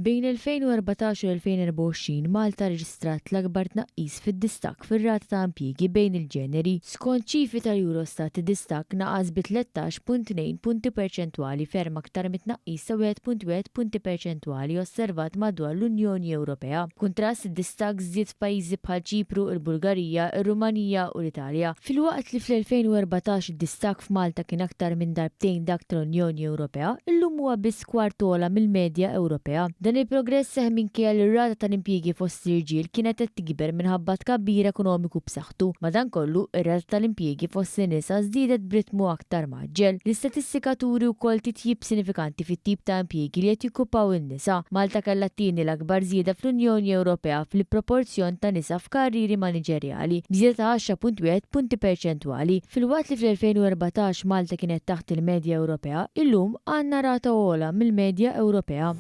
Bejn 2014 u 2024 Malta reġistrat l-akbar tnaqqis fid-distak fir-rata ta' impjiegi bejn il-ġeneri. Skont ċifri tal-Eurostat id-distak naqas bi 13.2 punti perċentwali ferm aktar mit-tnaqqis ta' 1.1 punti perċentwali osservat madwar l-Unjoni Ewropea. Kontrast id-distak żdied f'pajjiżi bħal Ċipru, il-Bulgarija, ir-Rumanija u l-Italja. Fil-waqt li fl-2014 id-distak f'Malta kien aktar minn darbtejn dak tal-Unjoni Ewropea, illum huwa biss kwartola mill-medja Ewropea. Dan il-progress seħ minkejja li r-rata tal-impjiegi fost l-irġiel kienet qed tikber minħabba tkabbir ekonomiku b'saħħtu. Madankollu, ir-rata tal-impjiegi fost in-nisa żdiedet b'ritmu aktar maġġel. L-istatistika turi wkoll titjib sinifikanti fit-tip ta' impjiegi li qed jikkupaw in-nisa. Malta kellha t-tieni l-akbar żieda fl-Unjoni Ewropea fil-proporzjon ta' nisa f'karriri maniġerjali, b'żieda ta' 10.1 punti perċentwali. Fil-waqt li fl-2014 Malta kienet taħt il-medja Ewropea, illum għandna rata ogħla mill-medja Ewropea.